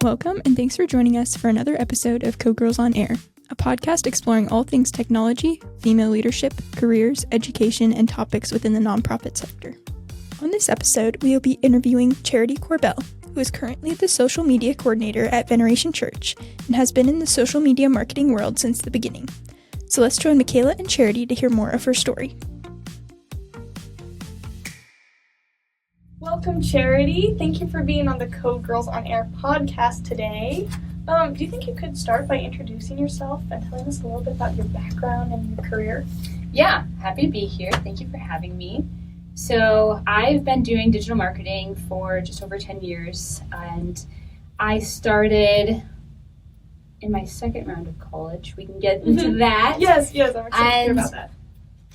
Welcome, and thanks for joining us for another episode of Co-Girls on Air, a podcast exploring all things technology, female leadership, careers, education, and topics within the nonprofit sector. On this episode, we will be interviewing Charity Corbell, who is currently the social media coordinator at Veneration Church and has been in the social media marketing world since the beginning. So let's join Michaela and Charity to hear more of her story. Welcome, Charity. Thank you for being on the Co-Girls on Air podcast today. Do you think you could start by introducing yourself and telling us a little bit about your background and your career? Yeah, happy to be here. Thank you for having me. So I've been doing digital marketing for just over 10 years, and I started in my second round of college. We can get into that. Yes, I'm excited to hear about that.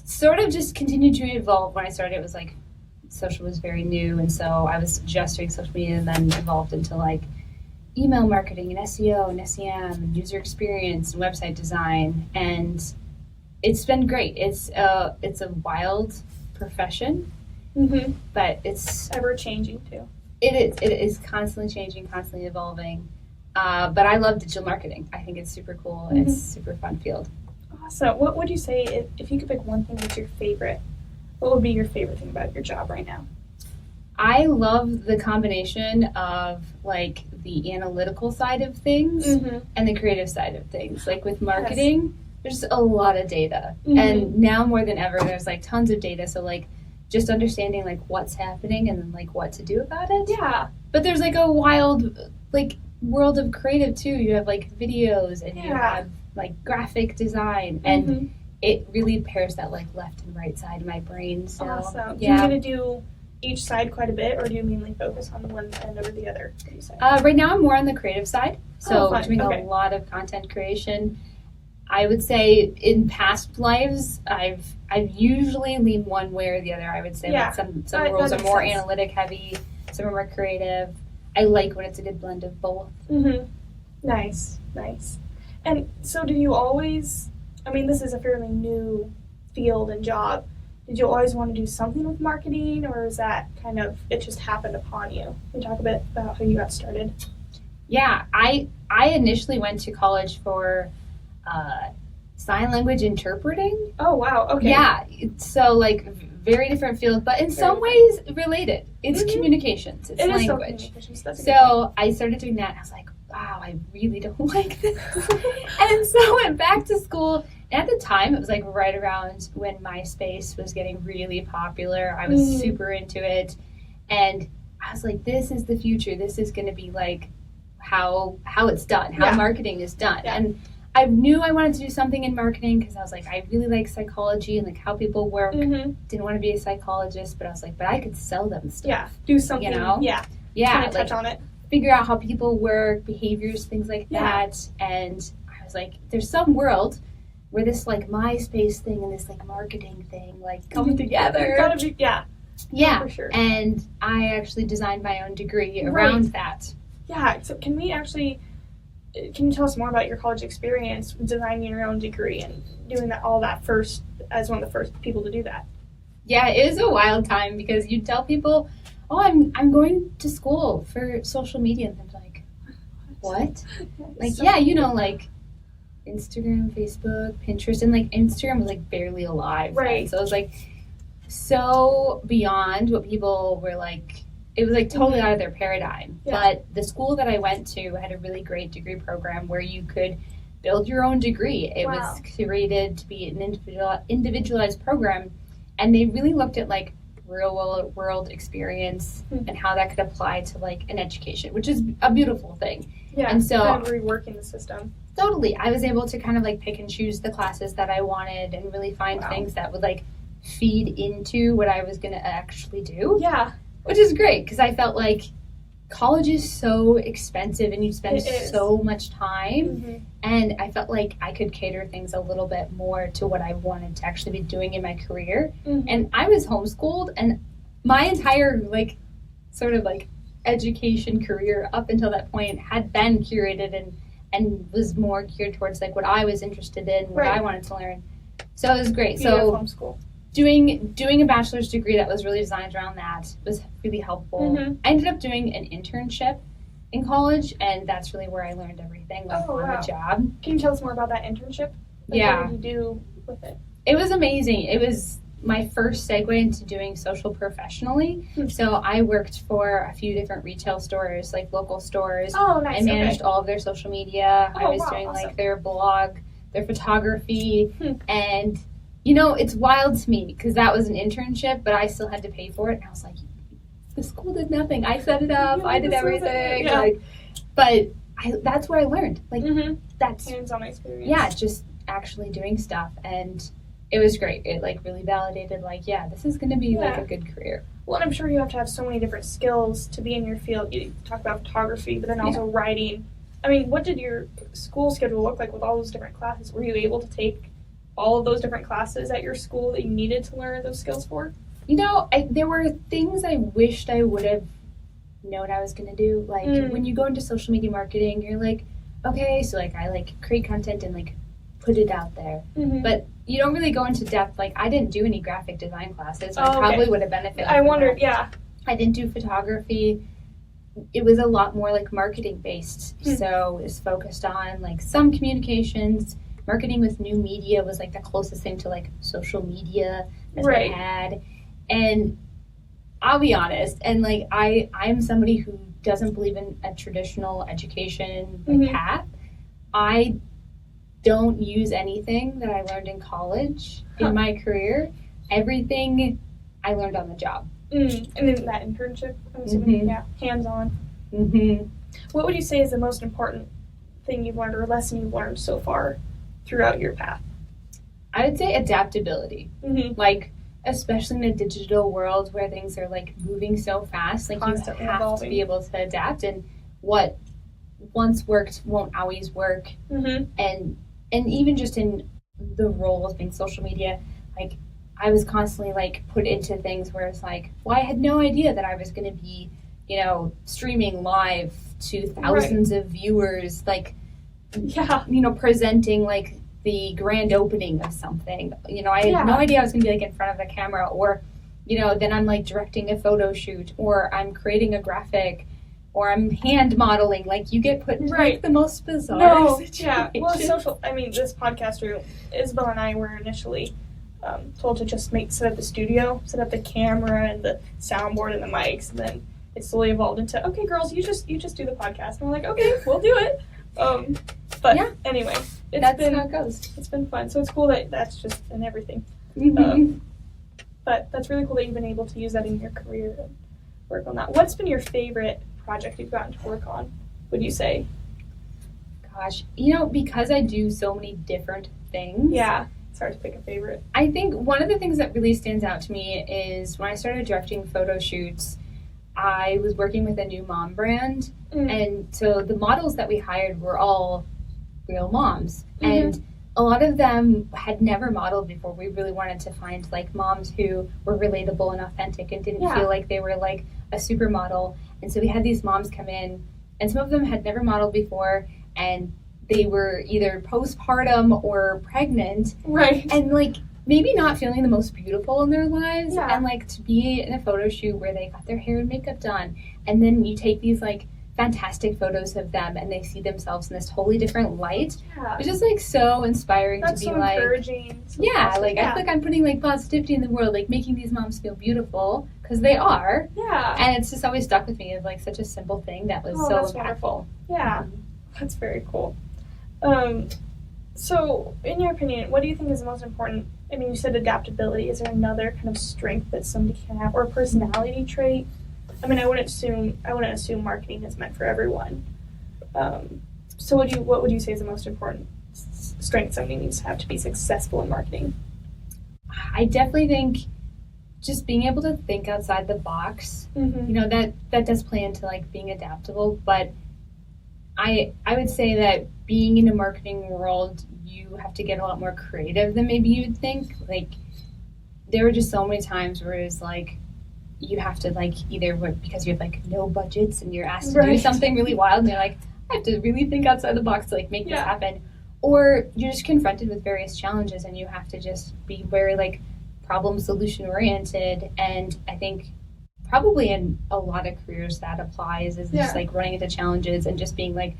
Sort of just continued to evolve. When I started, it was like social was very new, and so I was just doing social media, and then evolved into like email marketing and SEO and SEM and user experience and website design, and it's been great. It's a wild profession, but it's ever changing too. It is constantly changing, constantly evolving. But I love digital marketing. I think it's super cool. It's a super fun field. Awesome. What would you say if you could pick one thing that's your favorite? What would be your favorite thing about your job right now? I love the combination of like the analytical side of things and the creative side of things. Like with marketing, there's a lot of data. And now more than ever, there's like tons of data. So like just understanding like what's happening and then like what to do about it. Yeah. But there's like a wild like world of creative too. You have like videos and you have like graphic design and it really pairs that like left and right side of my brain. So awesome. yeah. Do you do each side quite a bit, or do you mainly focus on one end over the other? Right now I'm more on the creative side. So doing a lot of content creation. I would say in past lives I've usually leaned one way or the other. I would say like some roles are more analytic heavy, some are more creative. I like when it's a good blend of both. Nice. And so did you always, I mean, this is a fairly new field and job. Did you always want to do something with marketing, or is that kind of, it just happened upon you? Can you talk a bit about how you got started? Yeah, I initially went to college for sign language interpreting. Oh, wow. Okay. Yeah, so like very different field, but in some ways related. It's communications, it's language. So I started doing that, and I was like, wow, I really don't like this. And so I went back to school. And at the time, it was like right around when MySpace was getting really popular. I was super into it. And I was like, this is the future. This is going to be like how it's done, how marketing is done. Yeah. And I knew I wanted to do something in marketing because I was like, I really like psychology and like how people work. Didn't want to be a psychologist, but I was like, but I could sell them stuff. Yeah, do something. You know? Yeah. Kind of touch on it. Figure out how people work, behaviors, things like that. And I was like, there's some world where this like MySpace thing and this like marketing thing like come together. Gotta be, yeah, for sure. And I actually designed my own degree around that. Yeah. So can you tell us more about your college experience designing your own degree and doing all that first as one of the first people to do that? Yeah, it is a wild time because you tell people, oh, I'm going to school for social media, and they're like, what? Like, so like Instagram, Facebook, Pinterest, and like Instagram was like barely alive. Right. So it was like so beyond what people were like, it was like totally out of their paradigm. Yeah. But the school that I went to had a really great degree program where you could build your own degree. It was curated to be an individualized program, and they really looked at like real world experience and how that could apply to like an education, which is a beautiful thing. Yeah, and so kind of reworking the system. Totally. I was able to kind of like pick and choose the classes that I wanted and really find things that would like feed into what I was going to actually do. Yeah. Which is great because I felt like college is so expensive and you spend so much time. And I felt like I could cater things a little bit more to what I wanted to actually be doing in my career. And I was homeschooled, and my entire like sort of like education career up until that point had been curated and was more geared towards like what I was interested in, what I wanted to learn. So it was great. So homeschool. Doing a bachelor's degree that was really designed around that was really helpful. I ended up doing an internship in college, and that's really where I learned everything, like on the job. Can you tell us more about that internship? Yeah. What did you do with it? It was amazing. It was my first segue into doing social professionally. So I worked for a few different retail stores, like local stores. Oh, nice. I managed all of their social media. Oh, I was doing like their blog, their photography, and it's wild to me because that was an internship, but I still had to pay for it, and I was like, the school did nothing. I set it up. I did everything. Yeah. That's where I learned. Like that's hands-on experience. Yeah, just actually doing stuff, and it was great. It like really validated, like, this is going to be like a good career. Well, and I'm sure you have to have so many different skills to be in your field. You talk about photography, but then also writing. I mean, what did your school schedule look like with all those different classes? Were you able to take all of those different classes at your school that you needed to learn those skills for? There were things I wished I would have known I was going to do. Like, when you go into social media marketing, you're like, okay, so like I like create content and like put it out there. But you don't really go into depth. Like, I didn't do any graphic design classes. I probably would have benefited. I wondered, I didn't do photography. It was a lot more like marketing based. So it was focused on like some communications. Marketing with new media was like the closest thing to like social media that I had. And I'll be honest, and like I'm somebody who doesn't believe in a traditional education path. I don't use anything that I learned in college in my career. Everything I learned on the job. And then that internship, I'm assuming, hands-on. What would you say is the most important thing you've learned or lesson you've learned so far throughout your path? I would say adaptability. Like, especially in a digital world where things are like moving so fast, like constantly you have evolving. To be able to adapt, and what once worked won't always work. And even just in the role of being social media, like I was constantly like put into things where it's like, well, I had no idea that I was going to be, streaming live to thousands of viewers, like, presenting like the grand opening of something. I had no idea I was going to be like in front of the camera, or, then I'm like directing a photo shoot, or I'm creating a graphic, or I'm hand modeling. Like, you get put into like the most bizarre situations. Yeah, well, this podcast room, Isabel and I were initially told to just set up the studio, set up the camera and the soundboard and the mics, and then it slowly evolved into, okay, girls, you just do the podcast. And we're like, okay, we'll do it. Anyway, that's how it goes. It's been fun. So it's cool that that's just in everything. But that's really cool that you've been able to use that in your career and work on that. What's been your favorite project you've gotten to work on, would you say? Gosh, because I do so many different things. Yeah, it's hard to pick a favorite. I think one of the things that really stands out to me is when I started directing photo shoots, I was working with a new mom brand. And so the models that we hired were all real moms. And a lot of them had never modeled before. We really wanted to find like moms who were relatable and authentic and didn't feel like they were like a supermodel. And so we had these moms come in, and some of them had never modeled before, and they were either postpartum or pregnant. And like maybe not feeling the most beautiful in their lives. And like to be in a photo shoot where they got their hair and makeup done, and then you take these like fantastic photos of them and they see themselves in this totally different light. It's just like so inspiring. That's to be so like encouraging. So I feel like I'm putting like positivity in the world, like making these moms feel beautiful, because they are. And it's just always stuck with me as like such a simple thing that was so impactful. Wonderful. That's very cool. So in your opinion, what do you think is the most important? I mean, you said adaptability. Is there another kind of strength that somebody can have, or a personality trait? I mean, I wouldn't assume marketing is meant for everyone. So what would you say is the most important strength somebody needs to have to be successful in marketing? I definitely think just being able to think outside the box. That does play into like being adaptable, but I would say that being in a marketing world, you have to get a lot more creative than maybe you would think. Like, there were just so many times where it's like, you have to like either because you have like no budgets and you're asked to do something really wild, and you're like, I have to really think outside the box to like make this happen. Or you're just confronted with various challenges and you have to just be very like problem solution oriented. And I think probably in a lot of careers that applies, is just like running into challenges and just being like,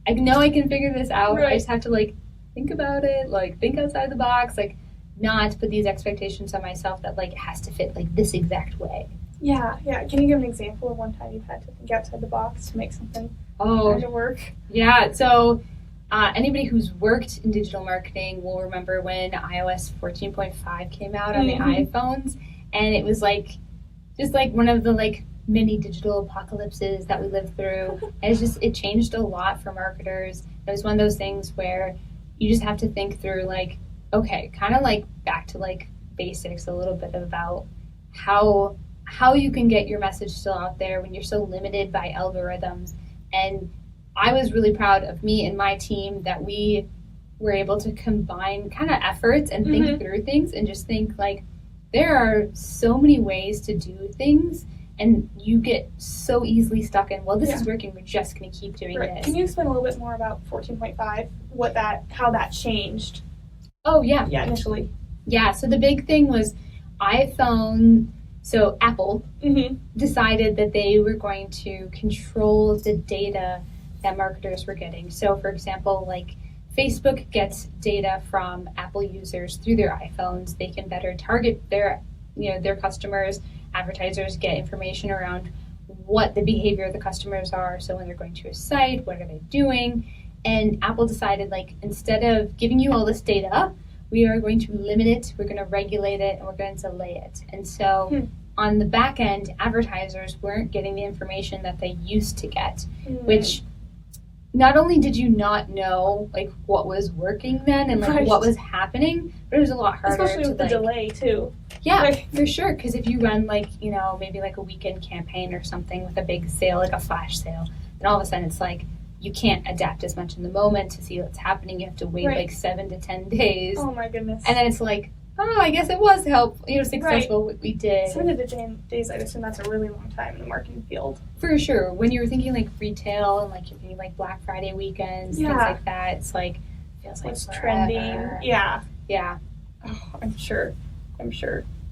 I know I can figure this out. Right. I just have to like think about it, like think outside the box, like not put these expectations on myself that like it has to fit like this exact way. Yeah. Can you give an example of one time you've had to think outside the box to make something kind of work? Yeah. So anybody who's worked in digital marketing will remember when iOS 14.5 came out on the iPhones, and it was like just like one of the like mini digital apocalypses that we lived through. And it changed a lot for marketers. It was one of those things where you just have to think through like, okay, kind of like back to like basics a little bit about how you can get your message still out there when you're so limited by algorithms. And I was really proud of me and my team that we were able to combine kind of efforts and think through things and just think like there are so many ways to do things, and you get so easily stuck in, well, this is working, we're just going to keep doing this. Can you explain a little bit more about 14.5, how that changed? Oh, yeah. Yeah, initially. Yeah, so the big thing was iPhone, so Apple decided that they were going to control the data that marketers were getting. So, for example, like Facebook gets data from Apple users through their iPhones. They can better target their customers. Advertisers get information around what the behavior of the customers are. So when they're going to a site, what are they doing? And Apple decided, like, instead of giving you all this data, we are going to limit it, we're going to regulate it, and we're going to delay it. And so on the back end, advertisers weren't getting the information that they used to get, which not only did you not know like what was working then and like what was happening, but it was a lot harder. Especially with the delay too. Yeah, for sure. Because if you run like, maybe like a weekend campaign or something with a big sale, like a flash sale, and all of a sudden it's like you can't adapt as much in the moment to see what's happening. You have to wait like 7 to 10 days. Oh my goodness. And then it's like, oh, I guess it was successful what we did. 7 to 10 days, I'd assume that's a really long time in the marketing field. For sure. When you're thinking like retail and like you're thinking like Black Friday weekends, things like that, it's like, feels like it's forever. trending. Yeah. Oh, I'm sure.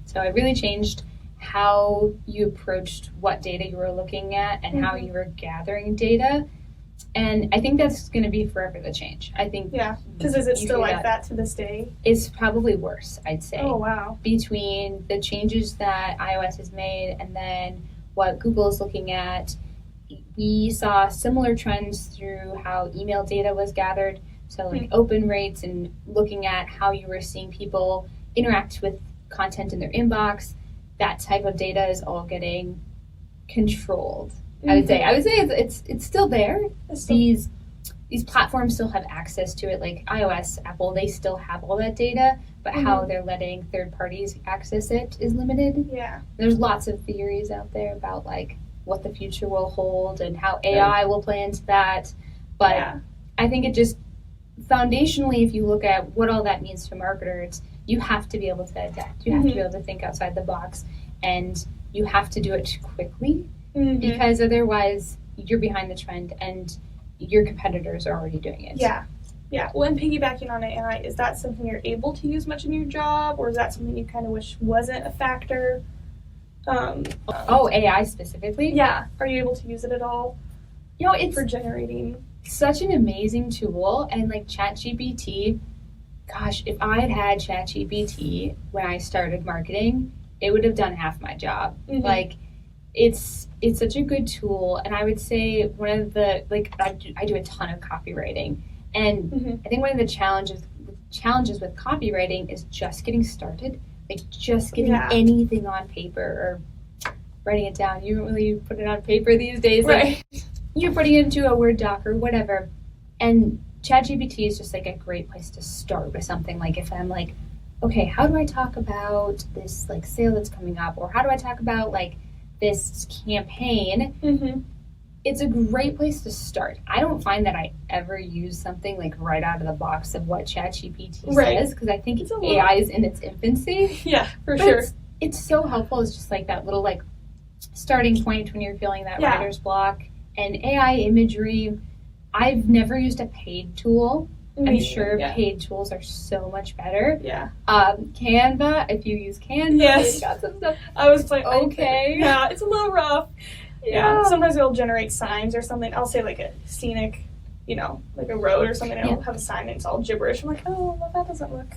So it really changed how you approached what data you were looking at and how you were gathering data. And I think that's going to be forever the change. I think. Yeah. Because is it still like that to this day? It's probably worse, I'd say. Oh, wow. Between the changes that iOS has made and then what Google is looking at, we saw similar trends through how email data was gathered. So like open rates and looking at how you were seeing people interact with content in their inbox. That type of data is all getting controlled. I would say it's still there. These platforms still have access to it, like iOS, Apple, they still have all that data, but how they're letting third parties access it is limited. Yeah. There's lots of theories out there about like what the future will hold and how AI will play into that. But I think it just foundationally, if you look at what all that means to marketers, you have to be able to adapt. You have to be able to think outside the box, and you have to do it quickly. Because otherwise you're behind the trend and your competitors are already doing it. Yeah. Well, and piggybacking on AI, is that something you're able to use much in your job, or is that something you kind of wish wasn't a factor? AI specifically? Yeah. Are you able to use it at all? It's for generating such an amazing tool, and like ChatGPT. Gosh, if I had ChatGPT when I started marketing, it would have done half my job. Like. It's such a good tool, and I would say one of the I do a ton of copywriting, and I think one of the challenges with copywriting is just getting started, like just getting anything on paper or writing it down. You don't really put it on paper these days, right? Like, you're putting it into a Word doc or whatever, and ChatGPT is just like a great place to start with something. Like if I'm like, okay, how do I talk about this like sale that's coming up, or how do I talk about like this campaign, it's a great place to start. I don't find that I ever use something like right out of the box of what ChatGPT says, because I think AI is in its infancy. Yeah, for sure. It's so helpful. It's just like that little like starting point when you're feeling that writer's block. And AI imagery, I've never used a paid tool, I'm sure paid tools are so much better. Yeah. Canva, if you use Canva, yes. got some stuff. I was playing. Okay. Yeah, it's a little rough. Yeah. Sometimes it'll generate signs or something. I'll say like a scenic, like a road or something. And it'll have a sign and it's all gibberish. I'm like, oh, well, that doesn't look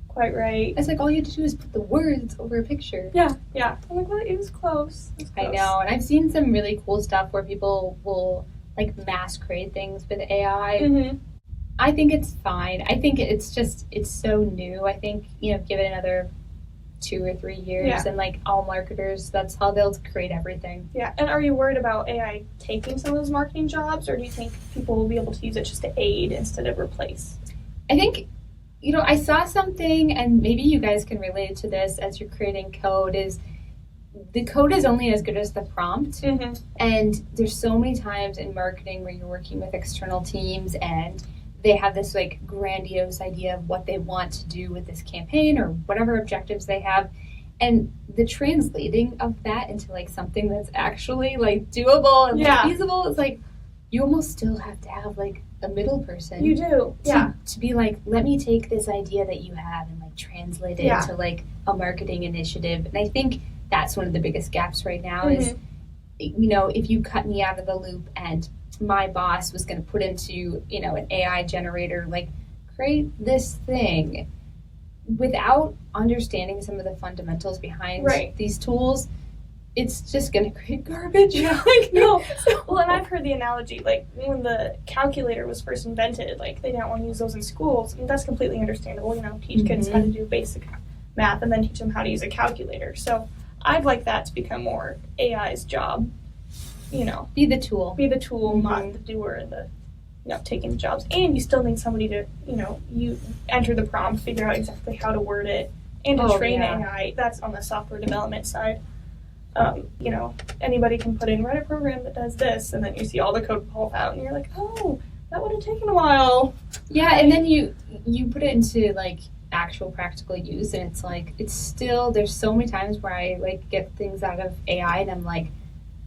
quite right. It's like all you have to do is put the words over a picture. Yeah. I'm like, well, it was close. I know, and I've seen some really cool stuff where people will like mass create things with AI. Mm-hmm. I think it's fine. I think it's so new. I think, give it another 2 or 3 years and like all marketers, that's how they'll create everything. Yeah, and are you worried about AI taking some of those marketing jobs, or do you think people will be able to use it just to aid instead of replace? I think, I saw something, and maybe you guys can relate to this as you're creating code, is the code is only as good as the prompt. Mm-hmm. And there's so many times in marketing where you're working with external teams and they have this like grandiose idea of what they want to do with this campaign or whatever objectives they have. And the translating of that into like something that's actually like doable and like, feasible is like, you almost still have to have like a middle person. You do. To be like, let me take this idea that you have and like translate it into like a marketing initiative. And I think that's one of the biggest gaps right now is, if you cut me out of the loop and my boss was going to put into, an AI generator, like create this thing without understanding some of the fundamentals behind these tools, it's just going to create garbage. Yeah, no. Well, and I've heard the analogy, like when the calculator was first invented, like they didn't want to use those in schools, and that's completely understandable. Teach kids how to do basic math and then teach them how to use a calculator. So I'd like that to become more AI's job. Be the tool. Be the tool, not the doer and the, taking the jobs. And you still need somebody to, you enter the prompt, figure out exactly how to word it, and to train AI. That's on the software development side. Anybody can put in, write a program that does this, and then you see all the code pop out, and you're like, oh, that would have taken a while. Yeah, and then you put it into, like, actual practical use, and it's like, it's still, there's so many times where I, like, get things out of AI, and I'm like,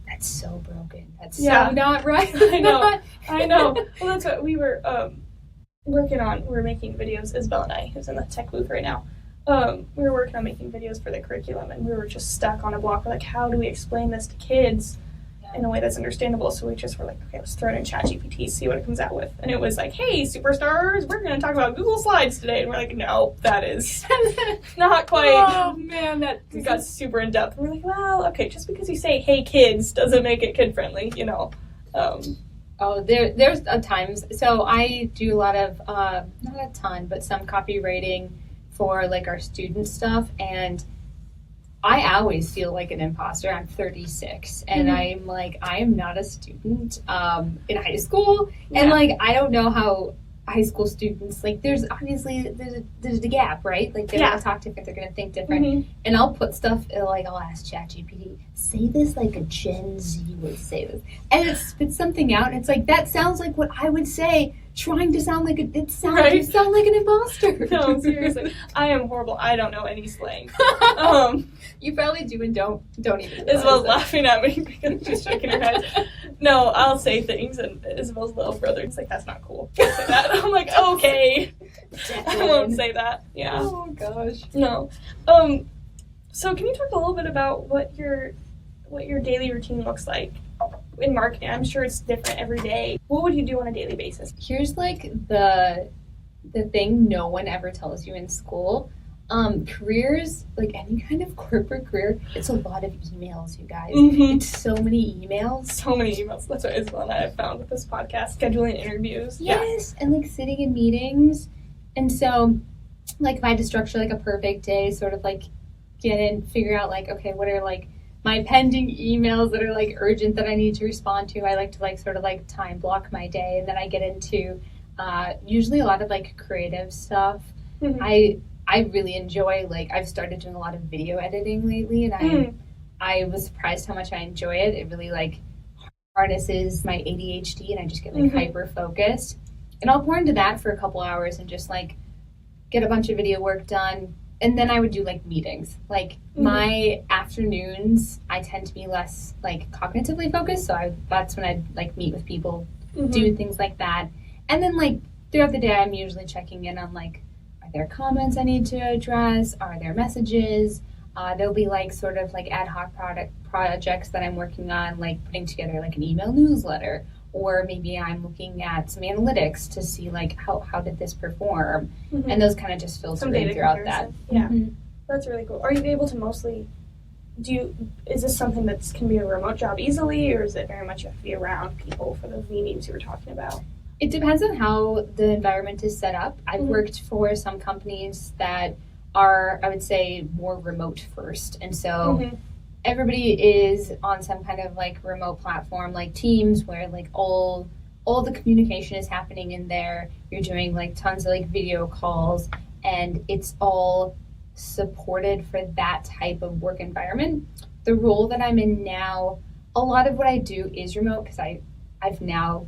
that's so broken. That's so not right. I know. Well, that's what we were working on. We were making videos, Isabel and I, who's in the tech booth right now. We were working on making videos for the curriculum, and we were just stuck on a block. We're like, how do we explain this to kids in a way that's understandable? So we just were like, okay, let's throw it in ChatGPT, see what it comes out with. And it was like, hey, superstars, we're going to talk about Google Slides today. And we're like, no, that is not quite. Oh, man, we got super in depth. We're like, well, okay, just because you say, hey, kids, doesn't make it kid friendly, There's times. So I do a lot of, not a ton, but some copywriting for like our student stuff, and I always feel like an imposter. I'm 36 and I'm like, I am not a student in high school, and like I don't know how high school students, like there's obviously there's a gap, right? Like they're gonna talk different, they're gonna think different, and I'll put stuff like I'll ask ChatGPT, say this like a Gen Z would say this, and it spits something out, and it's like that sounds like what I would say, trying to sound like you sound like an imposter. No, seriously, I am horrible. I don't know any slang. You probably do and don't even. Isabel's laughing at me because she's shaking her head. No, I'll say things, and Isabel's little brother is like, that's not cool. Don't say that. I'm like, okay. I won't say that. Yeah. Oh, gosh. No. So can you talk a little bit about what your daily routine looks like in marketing? I'm sure it's different every day. What would you do on a daily basis? Here's like the thing no one ever tells you in school. Careers, like any kind of corporate career, it's a lot of emails, you guys. It's so many emails. So many emails. That's what Isabel and I have found with this podcast, scheduling interviews. Yes, and like sitting in meetings. And so, like if I had to structure like a perfect day, sort of like get in, figure out like, okay, what are like my pending emails that are like urgent that I need to respond to. I like to like sort of like time block my day, and then I get into usually a lot of like creative stuff. I really enjoy, like, I've started doing a lot of video editing lately, and I was surprised how much I enjoy it. It really, like, harnesses my ADHD, and I just get, like, hyper-focused. And I'll pour into that for a couple hours and just, like, get a bunch of video work done. And then I would do, like, meetings. Like, my afternoons, I tend to be less, like, cognitively focused, so that's when I'd, like, meet with people, do things like that. And then, like, throughout the day, I'm usually checking in on, like, are there comments I need to address? Are there messages? There'll be, like, sort of, like, ad hoc projects that I'm working on, like putting together, like, an email newsletter. Or maybe I'm looking at some analytics to see, like, how did this perform? Mm-hmm. And those kind of just filter in throughout that. Yeah, that's really cool. Are you able to mostly, is this something that can be a remote job easily, or is it very much you have to be around people for those meetings you were talking about? It depends on how the environment is set up. I've worked for some companies that are, I would say, more remote first. And so everybody is on some kind of, like, remote platform, like Teams, where, like, all the communication is happening in there. You're doing, like, tons of, like, video calls, and it's all supported for that type of work environment. The role that I'm in now, a lot of what I do is remote because I've now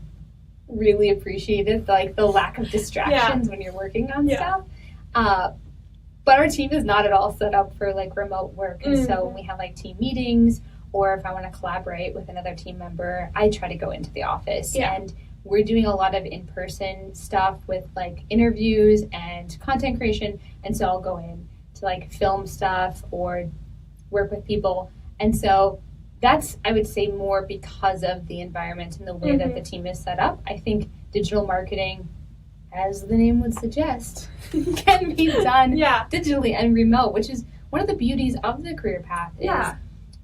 really appreciated, like, the lack of distractions when you're working on stuff. But our team is not at all set up for, like, remote work. And so when we have, like, team meetings, or if I want to collaborate with another team member, I try to go into the office. And we're doing a lot of in-person stuff with, like, interviews and content creation. And so I'll go in to, like, film stuff or work with people. And so that's, I would say, more because of the environment and the way that the team is set up. I think digital marketing, as the name would suggest, can be done digitally and remote, which is one of the beauties of the career path is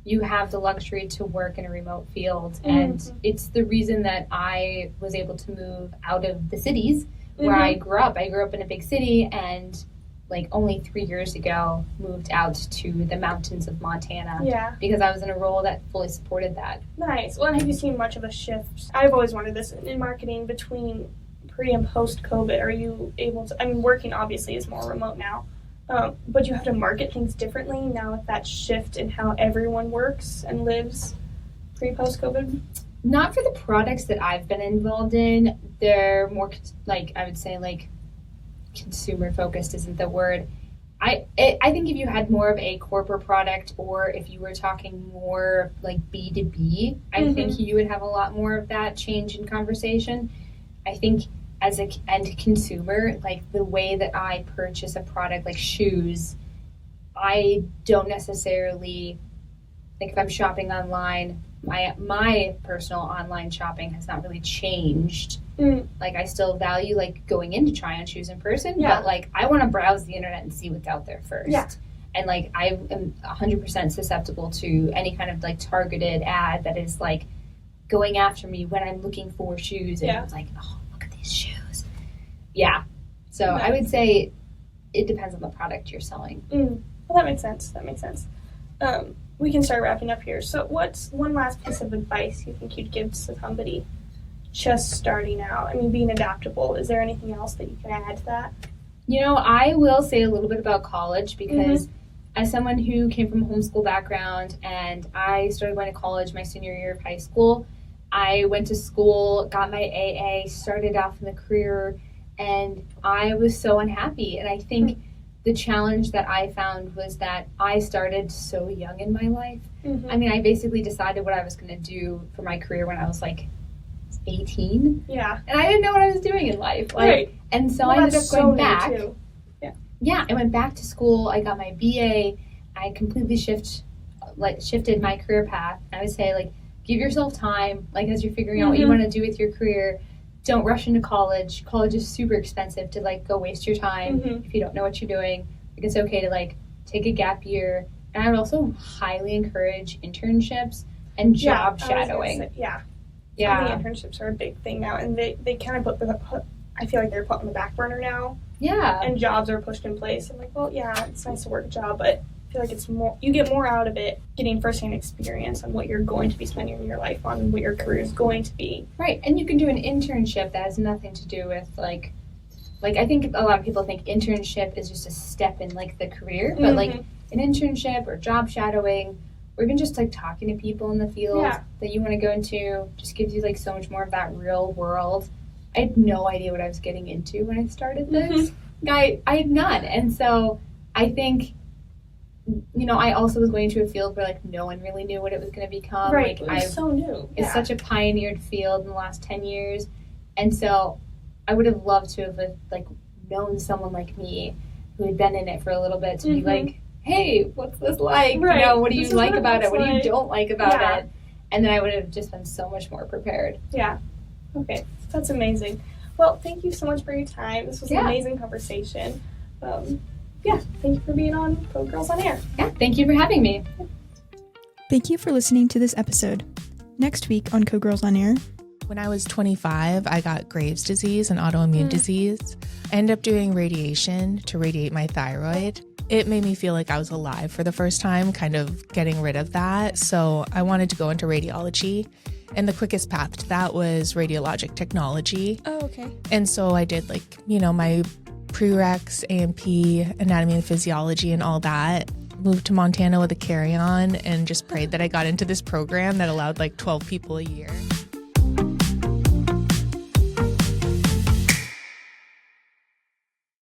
you have the luxury to work in a remote field. And it's the reason that I was able to move out of the cities where I grew up. I grew up in a big city and, like, only 3 years ago moved out to the mountains of Montana because I was in a role that fully supported that. Nice. Well, and have you seen much of a shift? I've always wanted this in marketing between pre and post COVID. Are you able to, I mean, working obviously is more remote now, but you have to market things differently now with that shift in how everyone works and lives pre-post COVID? Not for the products that I've been involved in. They're more, like, I would say, like, consumer focused isn't the word. I think if you had more of a corporate product, or if you were talking more like B2B, I think you would have a lot more of that change in conversation. I think as an end consumer, like, the way that I purchase a product like shoes, I don't necessarily, like, if I'm shopping online, my personal online shopping has not really changed. Like, I still value, like, going in to try on shoes in person, but, like, I want to browse the internet and see what's out there first. And, like, I am 100% susceptible to any kind of, like, targeted ad that is, like, going after me when I'm looking for shoes, and it's like, oh, look at these shoes. So I would say it depends on the product you're selling. Well, that makes sense. We can start wrapping up here. So what's one last piece of advice you think you'd give to somebody just starting out? I mean, being adaptable. Is there anything else that you can add to that? You know, I will say a little bit about college because as someone who came from a homeschool background and I started going to college my senior year of high school, I went to school, got my AA, started off in the career, and I was so unhappy. And I think the challenge that I found was that I started so young in my life. I mean, I basically decided what I was going to do for my career when I was, like, 18. And I didn't know what I was doing in life. Like, and so I ended up going back. I went back to school. I got my BA. I completely shifted my career path. I would say, like, give yourself time, like, as you're figuring out what you want to do with your career. Don't rush into college. College is super expensive to, like, go waste your time if you don't know what you're doing. Like, it's okay to, like, take a gap year. And I would also highly encourage internships and job shadowing. I think internships are a big thing now, and they kind of I feel like they're put on the back burner now. And jobs are pushed in place. I'm like, well, it's nice to work a job, but I feel like it's more, you get more out of it getting firsthand experience on what you're going to be spending your life on, what your career is going to be. Right, and you can do an internship that has nothing to do with, like I think a lot of people think internship is just a step in, like, the career, but, like, an internship or job shadowing, or even just, like, talking to people in the field that you want to go into just gives you, like, so much more of that real world. I had no idea what I was getting into when I started this. I had none. And so I think, you know, I also was going into a field where, like, no one really knew what it was going to become. Right, it was so new. It's such a pioneered field in the last 10 years. And so I would have loved to have like known someone like me who had been in it for a little bit to be like, hey, what's this like? Right. You know, what do you like about it? What What do you don't like about Yeah. it? And then I would have just been so much more prepared. Yeah. Okay. That's amazing. Well, thank you so much for your time. This was an amazing conversation. Thank you for being on Code Girls on Air. Yeah, thank you for having me. Thank you for listening to this episode. Next week on Code Girls on Air. When I was 25, I got Graves' disease, an autoimmune disease. I ended up doing radiation to radiate my thyroid. It made me feel like I was alive for the first time, kind of getting rid of that. So I wanted to go into radiology. And the quickest path to that was radiologic technology. Oh, okay. And so I did my prereqs, A&P, anatomy and physiology and all that. Moved to Montana with a carry-on and just prayed that I got into this program that allowed 12 people a year.